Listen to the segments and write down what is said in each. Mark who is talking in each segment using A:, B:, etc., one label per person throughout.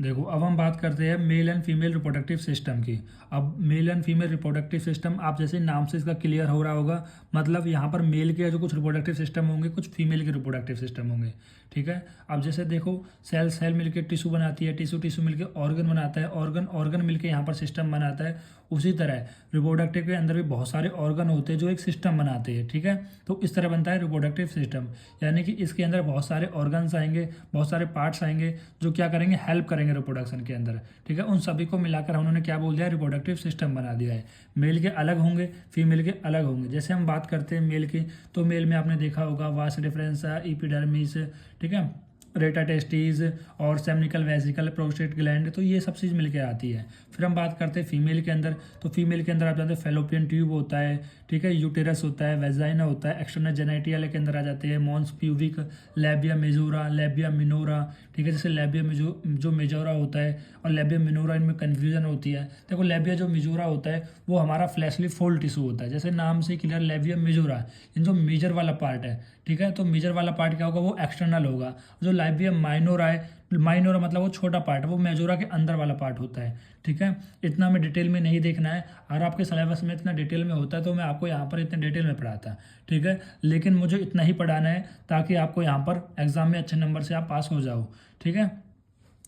A: देखो, अब हम बात करते हैं male and female reproductive system की। अब male and female reproductive system, आप जैसे नाम से इसका क्लियर हो रहा होगा, मतलब यहाँ पर मेल के जो कुछ रिप्रोडक्टिव सिस्टम होंगे, कुछ फीमेल के रिप्रोडक्टिव सिस्टम होंगे। ठीक है। अब जैसे देखो, सेल मिलके टिश्यू बनाती है, टिश्यू मिलके ऑर्गन बनाता है, ऑर्गन मिलके यहाँ पर सिस्टम बनाता है। उसी तरह रिप्रोडक्टिव के अंदर भी बहुत सारे ऑर्गन होते हैं जो एक सिस्टम बनाते हैं। ठीक है। तो इस तरह बनता है रिप्रोडक्टिव सिस्टम, यानी कि इसके अंदर बहुत सारे ऑर्गन्स आएंगे, बहुत सारे पार्ट्स आएंगे जो क्या करेंगे, हेल्प करेंगे रिप्रोडक्शन के अंदर। ठीक है। उन सभी को मिलाकर उन्होंने क्या बोल दिया, रिप्रोडक्टिव सिस्टम बना दिया है। मेल के अलग होंगे, फीमेल के अलग होंगे। जैसे हम बात करते हैं मेल की, तो मेल में आपने देखा होगा वास डिफरेंसा, एपिडर्मिस, ठीक है, रेटा टेस्टिस और सेमिनिकल वेसिकल, प्रोस्टेट ग्लैंड, तो ये सब चीज़ मिलके आती है। फिर हम बात करते हैं फीमेल के अंदर, तो फीमेल के अंदर आप जानते हैं फेलोपियन ट्यूब होता है, ठीक है, यूटेरस होता है, वेजाइना होता है, एक्सटर्नल जेनेटिया के अंदर आ जाते हैं, mons pubic, labia majora, labia minora. ठीक है। जैसे लैबिया जो मेजोरा होता है और लैबिया मिनोरा, इनमें कन्फ्यूजन होती है। देखो, लैबिया जो मेजोरा होता है वो हमारा फ्लैशली फोल्ड टिश्यू होता है, जैसे नाम से क्लियर, लैबिया मेजोरा इन जो मेजर वाला पार्ट है। ठीक है। तो मेजर वाला पार्ट क्या होगा, वो एक्सटर्नल होगा। जो लैबिया माइनोरा है, माइनोरा मतलब वो छोटा पार्ट है, वो मेजोरा के अंदर वाला पार्ट होता है। ठीक है। इतना हमें डिटेल में नहीं देखना है, अगर आपके सिलेबस में इतना डिटेल में होता है तो मैं आपको यहाँ पर इतने डिटेल में पढ़ाता। ठीक है। लेकिन मुझे इतना ही पढ़ाना है ताकि आपको यहाँ पर एग्जाम में अच्छे नंबर से आप पास हो जाओ। ठीक है।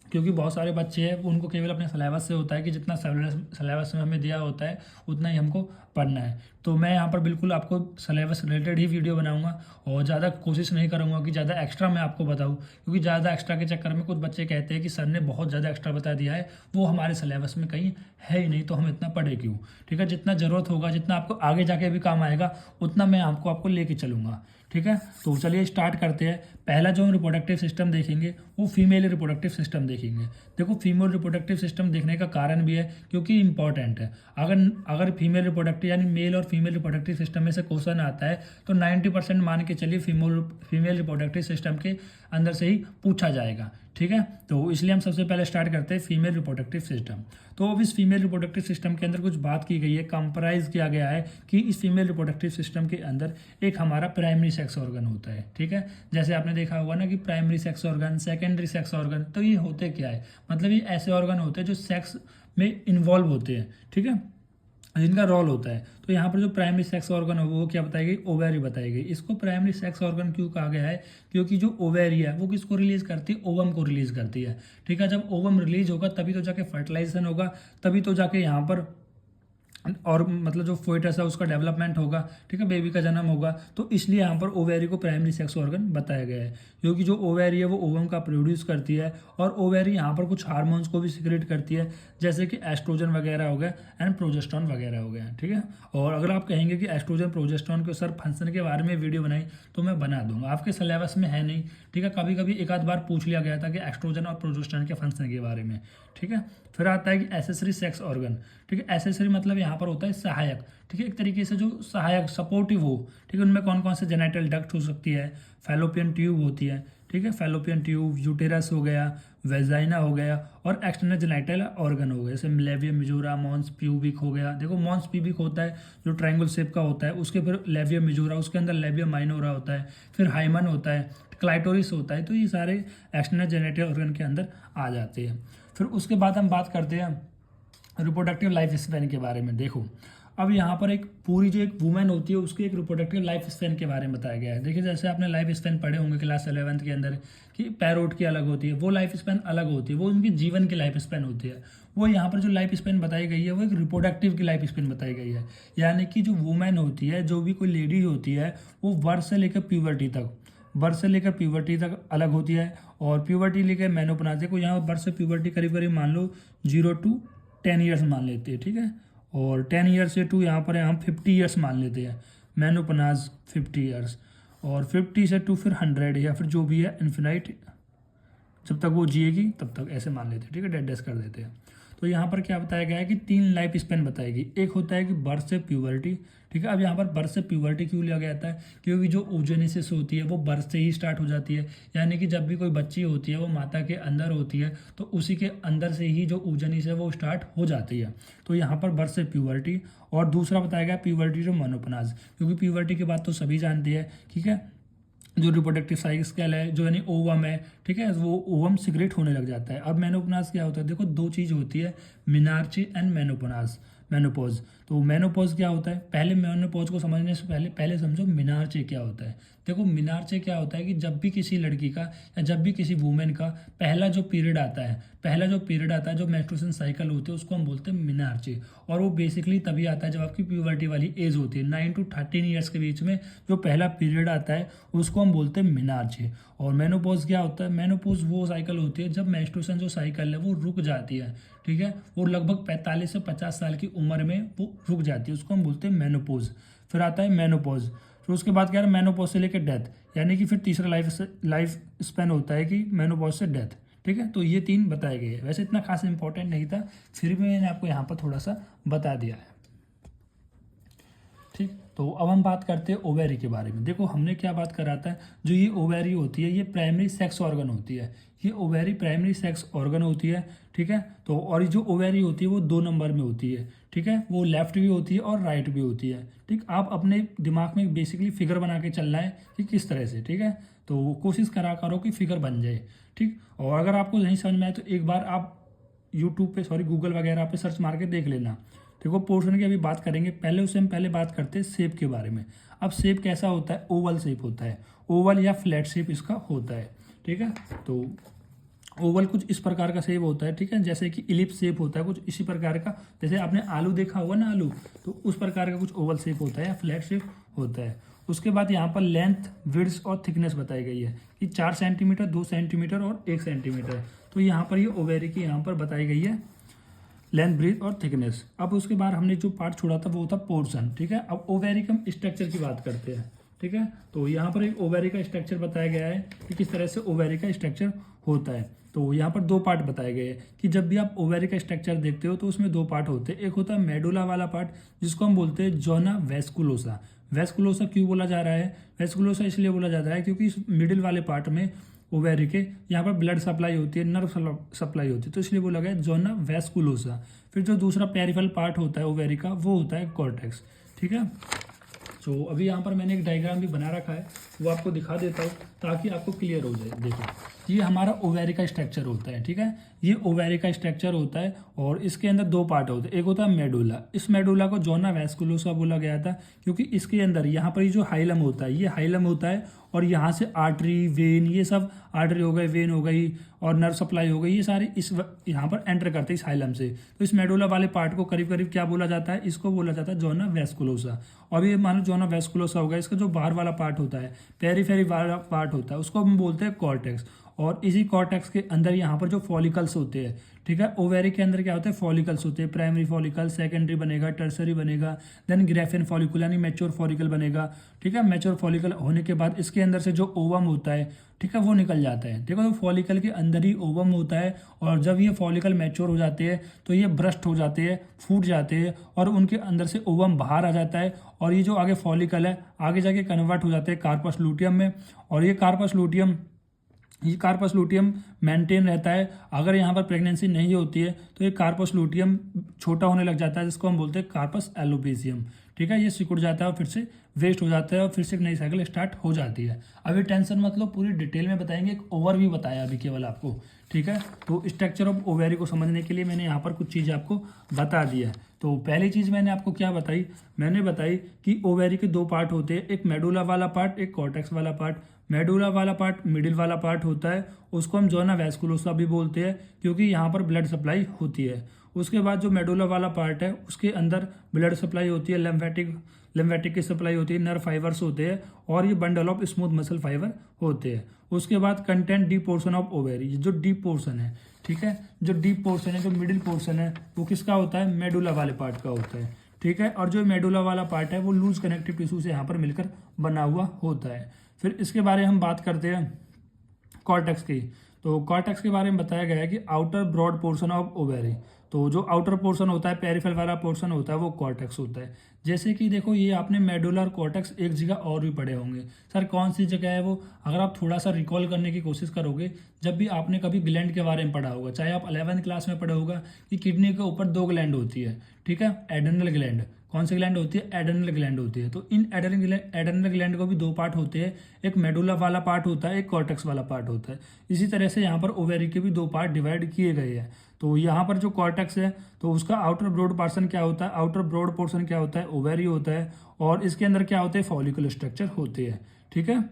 A: क्योंकि बहुत सारे बच्चे हैं, उनको केवल अपने सिलेबस से होता है कि जितना सिलेबस में हमें दिया होता है उतना ही हमको पढ़ना है। तो मैं यहाँ पर बिल्कुल आपको सिलेबस रिलेटेड ही वीडियो बनाऊंगा और ज़्यादा कोशिश नहीं करूँगा कि ज़्यादा एक्स्ट्रा मैं आपको बताऊँ, क्योंकि ज़्यादा एक्स्ट्रा के चक्कर में कुछ बच्चे कहते हैं कि सर ने बहुत ज़्यादा एक्स्ट्रा बता दिया है, वो हमारे सिलेबस में कहीं है ही नहीं, तो हम इतना पढ़े क्यों। ठीक है। जितना ज़रूरत होगा, जितना आपको आगे जाके भी काम आएगा, उतना मैं आपको लेके चलूँगा। ठीक है। तो चलिए स्टार्ट करते हैं। पहला जो हम रिप्रोडक्टिव सिस्टम देखेंगे वो फीमेल रिप्रोडक्टिव सिस्टम देखेंगे। देखो, फीमेल रिप्रोडक्टिव सिस्टम देखने का कारण भी है क्योंकि इंपॉर्टेंट है। अगर अगर फीमेल रिप्रोडक्टिव यानी मेल और फीमेल रिप्रोडक्टिव सिस्टम में से क्वेश्चन आता है तो 90% मान के चलिए फीमेल रिप्रोडक्टिव सिस्टम के अंदर से ही पूछा जाएगा। ठीक है। तो इसलिए हम सबसे पहले स्टार्ट करते हैं फीमेल रिप्रोडक्टिव सिस्टम। तो अब इस फीमेल रिप्रोडक्टिव सिस्टम के अंदर कुछ बात की गई है, कंप्राइज किया गया है कि इस फीमेल रिप्रोडक्टिव सिस्टम के अंदर एक हमारा प्राइमरी सेक्स ऑर्गन होता है। ठीक है। जैसे आपने देखा होगा ना कि primary sex organ, secondary sex organ, तो ये होते क्या है, मतलब ये ऐसे ऑर्गन होते हैं जो सेक्स में इन्वॉल्व होते हैं। ठीक है। जिनका रोल होता है। तो यहाँ पर जो प्राइमरी सेक्स ऑर्गन है वो क्या बताई गई, ओवेरी बताई गई। इसको प्राइमरी सेक्स ऑर्गन क्यों कहा गया है, क्योंकि जो ओवेरी है वो किसको रिलीज करती है, ओवम को रिलीज करती है। ठीक है। जब ओवम रिलीज होगा तभी तो जाके फर्टिलाइजेशन होगा, तभी तो जाके यहाँ पर और मतलब जो फोइटस है उसका डेवलपमेंट होगा। ठीक है। बेबी का जन्म होगा। तो इसलिए यहाँ पर ओवेरी को प्राइमरी सेक्स ऑर्गन बताया गया है, क्योंकि जो ओवेरी है वो ओवम का प्रोड्यूस करती है और ओवेरी यहाँ पर कुछ हार्मोन्स को भी सिक्रेट करती है, जैसे कि एस्ट्रोजन वगैरह हो गया एंड प्रोजेस्टेरॉन वगैरह हो गया। ठीक है। और अगर आप कहेंगे कि एस्ट्रोजन प्रोजेस्टेरॉन के सर फंक्शन के बारे में वीडियो बनाई तो मैं बना दूंगा, आपके सिलेबस में है नहीं। ठीक है। कभी कभी एक आध बार पूछ लिया गया था कि एस्ट्रोजन और प्रोजेस्टेरॉन के फंक्शन के बारे में। ठीक है। फिर आता है कि एसेसरी सेक्स ऑर्गन। ठीक है। एसेसरी मतलब यहाँ पर होता है सहायक। ठीक है। एक तरीके से जो सहायक सपोर्टिव हो। ठीक है। उनमें कौन कौन से जेनिटल डक्ट हो सकती है, फैलोपियन ट्यूब होती है। ठीक है। फैलोपियन ट्यूब, यूटेरस हो गया, वेजाइना हो गया और एक्सटर्नल जेनिटल ऑर्गन हो गया, जैसे लेविया मेजोरा, मॉन्स प्यूबिक हो गया। देखो, मॉन्स प्यूबिक होता है जो ट्रायंगल शेप का होता है, उसके फिर लेविया मेजोरा, उसके अंदर लेविया माइनोरा होता है, फिर हाइमन होता है, क्लाइटोरिस होता है। तो ये सारे एक्सटर्नल जेनिटल ऑर्गन के अंदर आ जाते हैं। फिर उसके बाद हम बात करते हैं रिप्रोडक्टिव लाइफ स्पैन के बारे में। देखो, अब यहाँ पर एक पूरी जो एक वुमेन होती है उसकी एक रिप्रोडक्टिव लाइफ स्पैन के बारे में बताया गया है। देखिए, जैसे आपने लाइफ स्पैन पढ़े होंगे क्लास 11th के अंदर कि पैरोट की अलग होती है, वो लाइफ स्पैन अलग होती है, वो उनकी जीवन की लाइफ स्पैन होती है। वो यहाँ पर जो लाइफ स्पैन बताई गई है वो एक रिप्रोडक्टिव की लाइफ स्पैन बताई गई है, यानी कि जो वुमेन होती है, जो भी कोई लेडी होती है, वो बर्थ से लेकर प्यूबर्टी तक अलग होती है। और प्यूबर्टी लेकर मेनोपॉज को, यहाँ बर्थ से प्यूबर्टी करीब करीब मान लो 0 to 10 ईयर्स मान लेते हैं। ठीक है। और 10 ईयर्स से टू यहाँ पर हम 50 ईयर्स मान लेते हैं, मेनोपॉज 50 ईयर्स, और 50 से टू फिर 100 या फिर जो भी है इन्फिनाइट, जब तक वो जिएगी तब तक ऐसे मान लेते हैं। ठीक है। डेड कर देते हैं। तो यहाँ पर क्या बताया गया है कि 3 लाइफ स्पेन बताएगी। एक होता है कि बर्थ से प्यूबर्टी। ठीक है। अब यहाँ पर बर्थ से प्यूबर्टी क्यों लिया गया था, क्योंकि जो oogenesis होती है वो बर्थ से ही स्टार्ट हो जाती है, यानी कि जब भी कोई बच्ची होती है वो माता के अंदर होती है तो उसी के अंदर से ही जो oogenesis है वो स्टार्ट हो जाती है। तो यहाँ पर बर्थ से प्यूबर्टी। और दूसरा बताया गया प्यूबर्टी टू मेनोपॉज, क्योंकि प्यूबर्टी की बात तो सभी जानते हैं। ठीक है। जो रिप्रोडक्टिव साइकिल है, जो यानी ओवम है, ठीक है, वो ओवम सिक्रेट होने लग जाता है। अब मेनोपोनाज क्या होता है, देखो दो चीज़ होती है, मिनार्ची एंड मेनोपोनाज, मेनोपॉज। तो मेनोपॉज क्या होता है, पहले मेनोपॉज को समझने से पहले पहले समझो मिनार्ची क्या होता है। देखो मिनार्ची क्या होता है कि जब भी किसी लड़की का या जब भी किसी वुमेन का पहला जो पीरियड आता है, जो मेंस्ट्रुएशन साइकिल होती है, उसको हम बोलते हैं मिनार्ची। और वो बेसिकली तभी आता है जब आपकी प्यूबर्टी वाली एज होती है, 9 to 13 ईयर्स के बीच में जो पहला पीरियड आता है उसको हम बोलते हैं मिनार्ची। और मेनोपॉज क्या होता है, मेनोपॉज वो साइकिल होती है जब मेंस्ट्रुएशन जो साइकिल है वो रुक जाती है, ठीक है, वो लगभग 45 से 50 साल की उम्र में वो रुक जाती है, उसको हम बोलते हैं मेनोपॉज। फिर आता है मेनोपॉज, फिर उसके बाद क्या है मैनोपॉज से लेकर डेथ, यानी कि फिर तीसरा लाइफ स्पेन होता है कि मेनोपॉज से डेथ, ठीक है। तो ये 3 बताए गए हैं, वैसे इतना खास इंपॉर्टेंट नहीं था, फिर भी मैंने आपको यहाँ पर थोड़ा सा बता दिया है, ठीक। तो अब हम बात करते हैं ओवेरी के बारे में। देखो हमने क्या बात करा था, जो ये ओवेरी होती है ये प्राइमरी सेक्स ऑर्गन होती है, ये ओवेरी प्राइमरी सेक्स ऑर्गन होती है, ठीक है। तो और ये जो ओवेरी होती है वो 2 नंबर में होती है, ठीक है, वो लेफ्ट भी होती है और राइट भी होती है, ठीक। आप अपने दिमाग में बेसिकली फिगर बना के चलना है कि किस तरह से, ठीक है। तो कोशिश करा करो कि फिगर बन जाए, ठीक। और अगर आपको नहीं समझ में आए तो एक बार आप यूट्यूब पे गूगल वगैरह पे सर्च मार के देख लेना। देखो पोर्शन की अभी बात करेंगे, पहले उससे हम पहले बात करते हैं शेप के बारे में। अब शेप कैसा होता है, ओवल शेप होता है, ओवल या फ्लैट शेप इसका होता है, ठीक है। तो ओवल कुछ इस प्रकार का शेप होता है, ठीक है, जैसे कि इलिप्स शेप होता है कुछ इसी प्रकार का, जैसे आपने आलू देखा होगा ना, आलू, तो उस प्रकार का कुछ ओवल शेप होता है या फ्लैट शेप होता है। उसके बाद यहाँ पर लेंथ, विड्थ और थिकनेस बताई गई है कि 4 सेंटीमीटर, 2 सेंटीमीटर और 1 सेंटीमीटर। तो यहाँ पर ये ओवेरी की यहाँ पर बताई गई है लेंथ, ब्रीथ और थिकनेस। अब उसके बाद हमने जो पार्ट छोड़ा था वो था पोर्शन, ठीक है। अब ओवेरी के हम स्ट्रक्चर की बात करते हैं, ठीक है। तो यहाँ पर एक ओवेरी का स्ट्रक्चर बताया गया है कि किस तरह से ओवेरी का स्ट्रक्चर होता है। तो यहाँ पर 2 पार्ट बताए गए हैं कि जब भी आप ओवेरी का स्ट्रक्चर देखते हो तो उसमें 2 पार्ट होते हैं, एक होता है मेडुला वाला पार्ट जिसको हम बोलते हैं जोना वेस्कुलोसा। वेस्कुलोसा क्यों बोला जा रहा है, वेस्कुलोसा इसलिए बोला जाता है क्योंकि इस मिडिल वाले पार्ट में ओवेरी के यहाँ पर ब्लड सप्लाई होती है, नर्व सप्लाई होती है, तो इसलिए बोला गया जोना वेस्कुलोसा। फिर जो दूसरा पेरिफेरल पार्ट होता है ओवेरी का वो होता है कॉर्टेक्स, ठीक है। तो अभी यहाँ पर मैंने एक डायग्राम भी बना रखा है, वो आपको दिखा देता हूँ ताकि आपको क्लियर हो जाए। देखो ये हमारा ओवेरी का स्ट्रक्चर होता है, ठीक है, ये ओवेरी का स्ट्रक्चर होता है और इसके अंदर 2 पार्ट होते हैं, एक होता है मेडुला। इस मेडुला को जोना वेस्कुलोसा बोला गया था क्योंकि इसके अंदर यहाँ पर ये जो हाइलम होता है, ये हाइलम होता है और यहाँ से आर्टरी, वेन, ये सब आर्टरी हो गई, वेन हो गई और नर्व सप्लाई हो गई, ये सारे इस यहाँ पर एंटर करते हैं इस हाइलम से। तो इस मेडुला वाले पार्ट को करीब करीब क्या बोला जाता है, इसको बोला जाता है जोना वेस्कुलोसा। और ये मानो जोना वेस्कुलोसा होगा, इसका जो बाहर वाला पार्ट होता है, पेरीफेरी वाला पार्ट होता है, उसको हम बोलते हैं कॉर्टेक्स। और इसी कॉर्टेक्स के अंदर यहाँ पर जो फॉलिकल्स होते हैं, ठीक है, ओवेरी के अंदर क्या होता है, फॉलिकल्स होते हैं, प्राइमरी फॉलिकल, सेकेंडरी बनेगा, टर्सरी बनेगा, देन ग्रेफियन फॉलिकल यानी मैच्योर फॉलिकल बनेगा, ठीक है। मैच्योर फॉलिकल होने के बाद इसके अंदर से जो ओवम होता है, ठीक है, वो निकल जाता है। देखो तो फॉलिकल के अंदर ही ओवम होता है और जब ये फॉलिकल मैच्योर हो जाते हैं तो ये ब्रस्ट हो जाते हैं, फूट जाते हैं और उनके अंदर से ओवम बाहर आ जाता है और ये जो आगे फॉलिकल है आगे जाके कन्वर्ट हो जाते हैं कार्पस लूटियम में। और ये कार्पस लूटियम मेंटेन रहता है। अगर यहाँ पर प्रेगनेंसी नहीं होती है तो ये कार्पस लूटियम छोटा होने लग जाता है जिसको हम बोलते हैं कार्पस एलोपेसियम, ठीक है। ये सिकुड़ जाता है और फिर से वेस्ट हो जाता है और फिर से एक नई साइकिल स्टार्ट हो जाती है। अभी टेंशन मत लो, पूरी डिटेल में बताएंगे, एक ओवरव्यू बताया अभी केवल आपको, ठीक है। तो स्ट्रक्चर ऑफ ओवेरी को समझने के लिए मैंने यहाँ पर कुछ चीज़ें आपको बता दी है। तो पहली चीज़ मैंने आपको क्या बताई, मैंने बताई कि ओवेरी के 2 पार्ट होते हैं, एक मेडुला वाला पार्ट, एक कॉर्टेक्स वाला पार्ट। मेडुला वाला पार्ट मिडिल वाला पार्ट होता है, उसको हम जोना वेस्कुलोसा भी बोलते हैं क्योंकि यहाँ पर ब्लड सप्लाई होती है। उसके बाद जो मेडुला वाला पार्ट है उसके अंदर ब्लड सप्लाई होती है, लिम्फेटिक की सप्लाई होती है, नर्व फाइबर्स होते हैं और ये bundle of smooth muscle fibre होते हैं। उसके बाद content deep portion of ovary, जो डीप पोर्शन है, ठीक है, जो डीप पोर्शन है, जो मिडिल पोर्शन है वो किसका होता है, मेडुला वाले पार्ट का होता है, ठीक है। और जो मेडुला वाला पार्ट है वो लूज कनेक्टिव टिश्यू से यहाँ पर मिलकर बना हुआ होता है। फिर इसके बारे में हम बात करते हैं कॉर्टेक्स की। तो कॉर्टेक्स के बारे में बताया गया है कि outer broad portion of ovary, तो जो आउटर पोर्शन होता है, पेरिफेरल वाला पोर्शन होता है, वो कॉर्टेक्स होता है। जैसे कि देखो ये आपने मेडुलर कॉर्टेक्स एक जगह और भी पढ़े होंगे, सर कौन सी जगह है वो, अगर आप थोड़ा सा रिकॉल करने की कोशिश करोगे, जब भी आपने कभी ग्लैंड के बारे में पढ़ा होगा, चाहे आप 11वीं क्लास में पढ़ा होगा कि किडनी के ऊपर 2 ग्लैंड होती है, ठीक है, एड्रेनल ग्लैंड, कौन सी ग्लैंड होती है? एड्रेनल ग्लैंड होती है। तो इन एड्रेनल ग्लैंड को भी दो पार्ट होते हैं, एक मेडुला वाला पार्ट होता है, एक कॉर्टेक्स वाला पार्ट होता है। इसी तरह से यहाँ पर ओवेरी के भी दो पार्ट डिवाइड किए गए हैं। तो यहाँ पर जो कॉर्टेक्स है तो उसका आउटर ब्रॉड पोर्शन क्या होता है? आउटर ब्रॉड पोर्शन क्या होता है? ओवेरी होता है। और इसके अंदर क्या होते हैं? फॉलिकुलर स्ट्रक्चर होते हैं, ठीक है।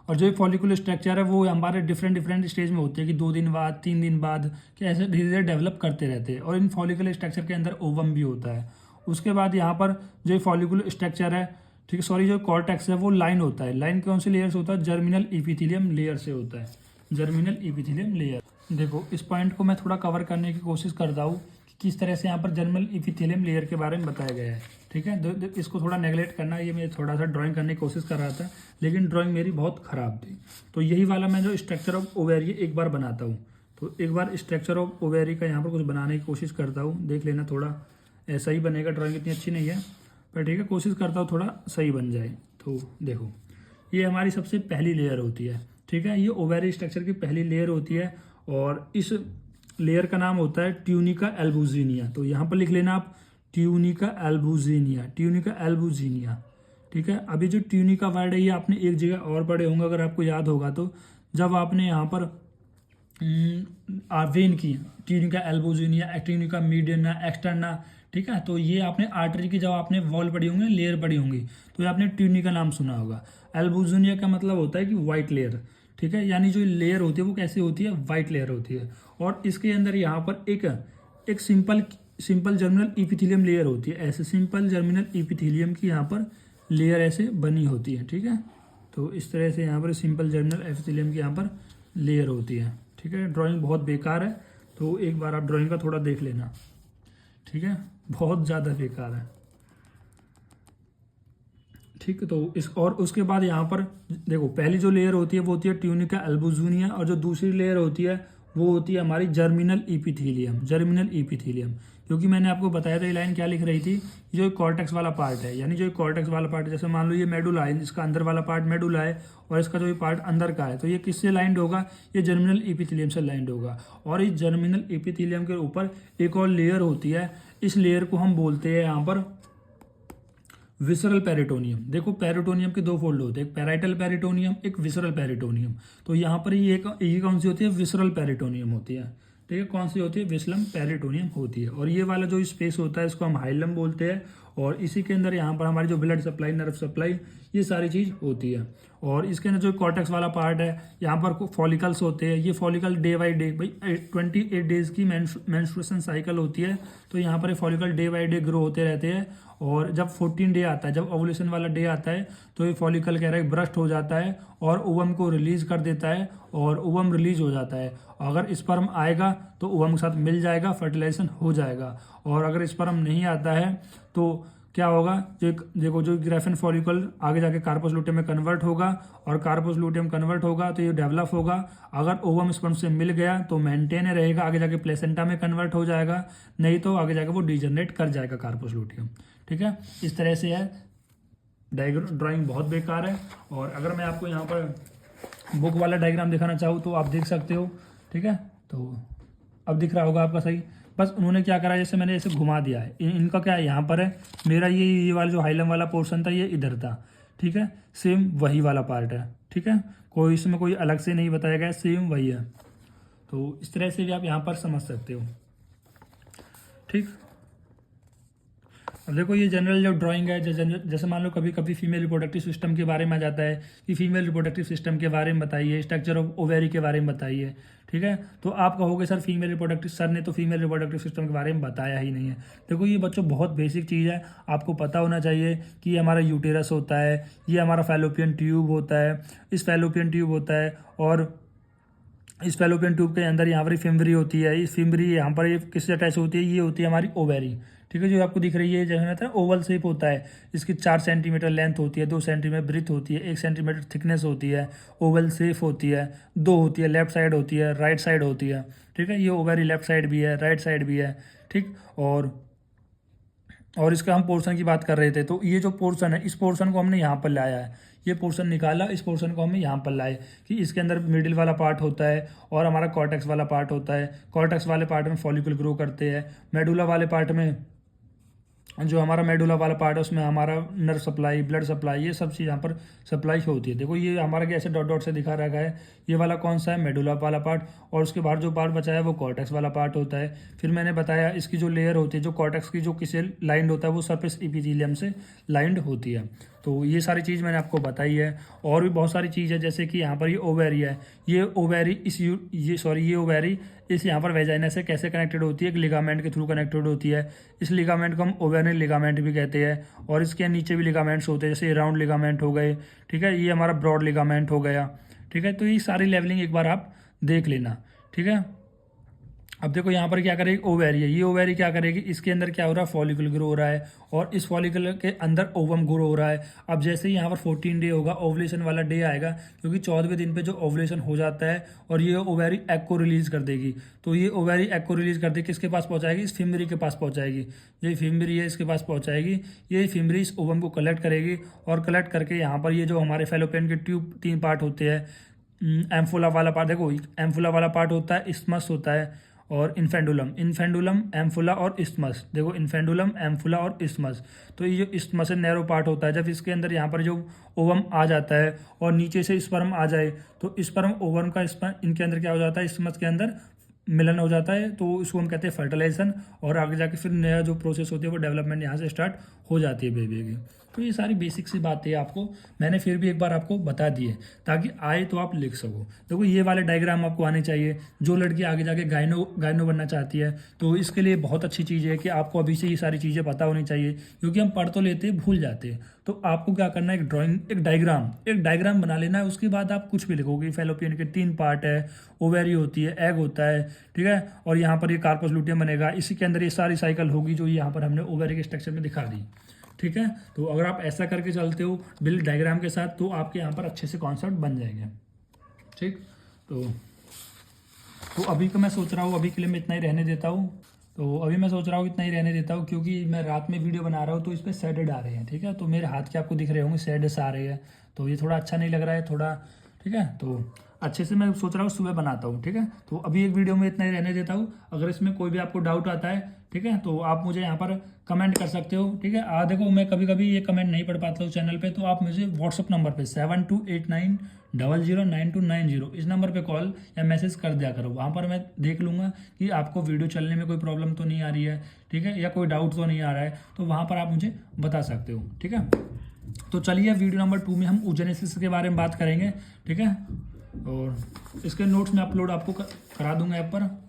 A: और जो फॉलिकुलर स्ट्रक्चर है वो हमारे डिफरेंट स्टेज में होते हैं कि 2 दिन बाद, 3 दिन बाद, कि ऐसे धीरे धीरे डेवलप करते रहते हैं। और इन फॉलिकुलर स्ट्रक्चर के अंदर ओवम भी होता है। उसके बाद यहाँ पर जो फॉलिकुलर स्ट्रक्चर है, ठीक है, सॉरी, जो कॉर्टेक्स है वो लाइन होता है। लाइन कौन सी लेयर से होता है? जर्मिनल इपिथेलियम लेयर से होता है, जर्मिनल इपिथेलियम लेयर। देखो इस पॉइंट को मैं थोड़ा कवर करने की कोशिश करता हूँ कि किस तरह से यहाँ पर जर्मिनल इपिथेलियम लेयर के बारे में बताया गया है, ठीक है। इसको थोड़ा नेगलेक्ट करना, ये मैं थोड़ा सा ड्राइंग करने की कोशिश कर रहा था, लेकिन ड्राइंग मेरी बहुत ख़राब थी। तो यही वाला मैं जो स्ट्रक्चर ऑफ ओवेरी एक बार बनाता हूँ। तो एक बार स्ट्रक्चर ऑफ ओवेरी का यहाँ पर कुछ बनाने की कोशिश करता हूँ, देख लेना। थोड़ा ऐसा ही बनेगा, ड्राइंग इतनी अच्छी नहीं है पर ठीक है, कोशिश करता हूँ थोड़ा सही बन जाए। तो देखो ये हमारी सबसे पहली लेयर होती है, ठीक है। ये ओवेरी स्ट्रक्चर की पहली लेयर होती है और इस लेयर का नाम होता है ट्यूनिका एल्बुजिनिया। तो यहाँ पर लिख लेना आप, ट्यूनिका एल्बुजिनिया, ट्यूनिका एल्बुजिनिया, ठीक है। अभी जो ट्यूनिका वर्ड है ये आपने एक जगह और पढ़े होंगे अगर आपको याद होगा तो, जब आपने यहाँ पर वेन की ट्यूनिका एल्बुजिनिया, ट्यूनिका मीडियना, एक्सटर्ना, ठीक है। तो ये आपने आर्टरी की जब आपने वॉल पढ़ी होंगी, लेयर पढ़ी होंगी, तो ये आपने ट्यूनिका नाम सुना होगा। एल्बुजिनिया का मतलब होता है कि वाइट लेयर, ठीक है। यानी जो लेयर होती है वो कैसी होती है? वाइट लेयर होती है। और इसके अंदर यहाँ पर एक सिंपल जर्मिनल इपिथेलियम लेयर होती है, ऐसे सिंपल जर्मिनल इपिथेलियम की यहाँ पर लेयर ऐसे बनी होती है, ठीक है। तो इस तरह से यहाँ पर सिंपल जर्मिनल एपिथेलियम की यहाँ पर लेयर होती है, ठीक है। ड्राइंग बहुत बेकार है, तो एक बार आप ड्राइंग का थोड़ा देख लेना, ठीक है। बहुत ज़्यादा बेकार है, ठीक है। तो इस और उसके बाद यहाँ पर देखो पहली जो लेयर होती है वो होती है ट्यूनिका एल्बुजिनिया, और जो दूसरी लेयर होती है वो होती है हमारी जर्मिनल इपिथेलियम, जर्मिनल इपिथेलियम। क्योंकि मैंने आपको बताया था ये लाइन क्या लिख रही थी, जो कॉर्टेक्स वाला पार्ट है, यानी जो कॉर्टेक्स वाला पार्ट है, जैसे मान लो ये मेडुला है, इसका अंदर वाला पार्ट मेडुला है और इसका जो ये पार्ट अंदर का है, तो ये किससे लाइंड होगा? ये जर्मिनल इपिथेलियम से लाइंड होगा। और इस जर्मिनल इपिथेलियम के ऊपर एक और लेयर होती है, इस लेयर को हम बोलते हैं यहाँ पर विसरल पेरिटोनियम। देखो पेरिटोनियम के दो फोल्ड होते हैं, एक पैराइटल पेरिटोनियम, एक विसरल पेरिटोनियम। तो यहाँ पर ये कौन सी होती है? विसरल पेरिटोनियम होती है, ठीक है। कौन सी होती है? विसलम पेरिटोनियम होती है। और ये वाला जो स्पेस होता है इसको हम हाइलम बोलते हैं। और इसी के अंदर यहाँ पर हमारी जो ब्लड सप्लाई, नर्व सप्लाई, ये सारी चीज़ होती है। और इसके अंदर जो कॉर्टेक्स वाला पार्ट है, यहाँ पर फॉलिकल्स होते हैं। ये फॉलिकल डे बाई डे, भाई 28 डेज की मेंस्ट्रुएशन साइकिल होती है, तो यहाँ पर ये follicle day by day grow होते रहते हैं। और जब 14 डे आता है, जब ओवुलेशन वाला डे आता है, तो ये फॉलिकल कह रहा है ब्रस्ट हो जाता है और ओवम को रिलीज कर देता है और ओवम रिलीज हो जाता है। अगर स्पर्म आएगा तो ओवम के साथ मिल जाएगा, फर्टिलाइजेशन हो जाएगा। और अगर स्पर्म नहीं आता है तो क्या होगा? जो देखो जो ग्रेफिन फॉलिकल आगे जाके कार्पस लूटियम में कन्वर्ट होगा, और कार्पस लूटियम कन्वर्ट होगा तो ये डेवलप होगा। अगर ओवम स्पर्म से मिल गया तो मेंटेन रहेगा, आगे जाके प्लेसेंटा में कन्वर्ट हो जाएगा, नहीं तो आगे जाके वो डिजनरेट कर जाएगा कार्पस लूटियम, ठीक है। इस तरह से है। ड्राइंग बहुत बेकार है। और अगर मैं आपको यहाँ पर बुक वाला डायग्राम दिखाना चाहूँ तो आप देख सकते हो, ठीक है। तो अब दिख रहा होगा आपका सही। बस उन्होंने क्या करा, जैसे मैंने ऐसे घुमा दिया है, इनका क्या है यहाँ पर है, मेरा ये वाला जो हाइलम वाला पोर्शन था ये इधर था, ठीक है। सेम वही वाला पार्ट है, ठीक है। कोई इसमें कोई अलग से नहीं बताया गया, सेम वही है। तो इस तरह से भी आप यहाँ पर समझ सकते हो, ठीक। अब देखो ये जनरल जो ड्राइंग है, जैसे मान लो कभी कभी फीमेल रिप्रोडक्टिव सिस्टम के बारे में आ जाता है कि फीमेल रिप्रोडक्टिव सिस्टम के बारे में बताइए, स्ट्रक्चर ऑफ ओवेरी के बारे में बताइए, ठीक है। तो आप कहोगे सर फीमेल रिप्रोडक्टिव, सर ने तो फीमेल रिप्रोडक्टिव सिस्टम के बारे में बताया ही नहीं है। देखो ये बच्चों बहुत बेसिक चीज़ है, आपको पता होना चाहिए कि ये हमारा यूटेरस होता है, ये हमारा फैलोपियन ट्यूब होता है, इस फैलोपियन ट्यूब होता है, और इस फैलोपियन ट्यूब के अंदर यहाँ पर फिम्बरी होती है। इस फिम्बरी यहाँ पर ये किससे अटैच होती है? ये होती है हमारी ओवेरी, ठीक है। जो आपको दिख रही है, जैसे रहता है ओवल शेप होता है, इसकी 4 सेंटीमीटर लेंथ होती है, 2 सेंटीमीटर ब्रीथ होती है, 1 सेंटीमीटर थिकनेस होती है, ओवल शेप होती है, 2 होती है, लेफ्ट साइड होती है, राइट साइड होती है, ठीक है। ये ओवेरी लेफ्ट साइड भी है, राइट साइड भी है, ठीक। और इसका हम पोर्शन की बात कर रहे थे, तो ये जो पोर्शन है, इस पोर्शन को हमने यहाँ पर लाया है, ये पोर्शन निकाला, इस पोर्शन को हमने यहाँ पर लाए कि इसके अंदर मिडिल वाला पार्ट होता है और हमारा कॉर्टेक्स वाला पार्ट होता है। कॉर्टेक्स वाले पार्ट में फॉलिकल ग्रो करते हैं, मेडुला वाले पार्ट में जो हमारा मेडुला वाला पार्ट है उसमें हमारा नर्व सप्लाई, ब्लड सप्लाई, ये सब चीज़ यहाँ पर सप्लाई होती है। देखो ये हमारा कैसे डॉट डॉट से दिखा रखा है, ये वाला कौन सा है, मेडुला वाला पार्ट, और उसके बाद जो पार्ट बचा है वो कॉर्टेक्स वाला पार्ट होता है। फिर मैंने बताया इसकी जो लेयर होती है, जो कॉर्टेक्स की जो किसी लाइंड होता है वो सरफेस एपिथेलियम से लाइंड होती है। तो ये सारी चीज़ मैंने आपको बताई है। और भी बहुत सारी चीज़ है, जैसे कि यहाँ पर ये ओवेरी है, ये ओवेरी ये ओवेरी इस यहाँ पर वेजाइना से कैसे कनेक्टेड होती है, एक लिगामेंट के थ्रू कनेक्टेड होती है। इस लिगामेंट को हम ओवेरियन लिगामेंट भी कहते हैं। और इसके नीचे भी लिगामेंट्स होते हैं, जैसे राउंड लिगामेंट हो गए, ठीक है, ये हमारा ब्रॉड लिगामेंट हो गया, ठीक है। तो ये सारी लेवलिंग एक बार आप देख लेना, ठीक है। अब देखो यहाँ पर क्या करेगी, ओवेरी है, ये ओवेरी क्या करेगी, इसके अंदर क्या हो रहा है, फॉलिकल ग्रो हो रहा है, और इस फॉलिकल के अंदर ओवम ग्रो हो रहा है। अब जैसे ही यहाँ पर 14 डे होगा, ओवुलेशन वाला डे आएगा, क्योंकि 14वें दिन पे जो ओवुलेशन हो जाता है, और ये ओवेरी एग को रिलीज कर देगी। तो ये ओवेरी एग को रिलीज कर देगी, किसके पास पहुँचाएगी, इस फिमरी के पास पहुँचाएगी। ये फिमरी है, इसके पास पहुँचाएगी। ये फिमरी इस ओवम को कलेक्ट करेगी, और कलेक्ट करके यहाँ पर ये जो हमारे फैलोपियन के ट्यूब 3 पार्ट होते हैं, एम्फोला वाला पार्ट, देखो एम्फोला वाला पार्ट होता है, इस्मस होता है, और इन्फेंडुलम, एम्फुला और इस्मस। देखो इन्फेंडुलम, एम्फुला और इस्मस। तो ये जो इस्मस है नैरो पार्ट होता है। जब इसके अंदर यहाँ पर जो ओवम आ जाता है और नीचे से स्पर्म आ जाए, तो स्पर्म ओवम का स्पर्म इनके अंदर क्या हो जाता है, इस्मस के अंदर मिलन हो जाता है। तो इसको हम कहते हैं फर्टिलाइजेशन, और आगे जाके फिर नया जो प्रोसेस होती है वो डेवलपमेंट यहाँ से स्टार्ट हो जाती है बेबी की। तो ये सारी बेसिक सी बातें आपको मैंने फिर भी एक बार आपको बता दी है, ताकि आए तो आप लिख सको। देखो ये वाले डायग्राम आपको आने चाहिए। जो लड़की आगे जाके गायनो बनना चाहती है, तो इसके लिए बहुत अच्छी चीज़ है कि आपको अभी से ये सारी चीज़ें पता होनी चाहिए, क्योंकि हम पढ़ तो लेते हैं, भूल जाते हैं। तो आपको क्या करना है, एक डायग्राम बना लेना है। उसके बाद आप कुछ भी लिखोगे, फैलोपियन के 3 पार्ट है, ओवेरी होती है, एग होता है, ठीक है, और यहाँ पर ये कार्पस लूटियम बनेगा। इसी के अंदर ये सारी साइकिल होगी जो यहाँ पर हमने ओवेरी के स्ट्रक्चर में दिखा दी, ठीक है। तो अगर आप ऐसा करके चलते हो बिल डायग्राम के साथ, तो आपके यहाँ पर अच्छे से कॉन्सेप्ट बन जाएंगे, ठीक। तो अभी का मैं सोच रहा हूँ, अभी के लिए मैं इतना ही रहने देता हूँ। क्योंकि मैं रात में वीडियो बना रहा हूँ, तो इस पर शेडेड आ रहे हैं, ठीक है। तो मेरे हाथ के आपको दिख रहे होंगे शेड्स आ रहे हैं, तो ये थोड़ा अच्छा नहीं लग रहा है थोड़ा, ठीक है। तो अच्छे से मैं सोच रहा हूँ सुबह बनाता हूँ, ठीक है। तो अभी एक वीडियो में इतना ही रहने देता हूँ। अगर इसमें कोई भी आपको डाउट आता है, ठीक है, तो आप मुझे यहाँ पर कमेंट कर सकते हो, ठीक है। देखो मैं कभी कभी ये कमेंट नहीं पढ़ पाता हूँ चैनल पे, तो आप मुझे व्हाट्सअप नंबर पे 7289009290 इस नंबर पे कॉल या मैसेज कर दिया करो। वहाँ पर मैं देख लूँगा कि आपको वीडियो चलने में कोई प्रॉब्लम तो नहीं आ रही है, ठीक है, या कोई डाउट तो नहीं आ रहा है, तो वहाँ पर आप मुझे बता सकते हो, ठीक है। तो चलिए वीडियो नंबर 2 में हम oogenesis के बारे में बात करेंगे, ठीक है। और इसके नोट्स में अपलोड आपको करा दूंगा ऐप पर।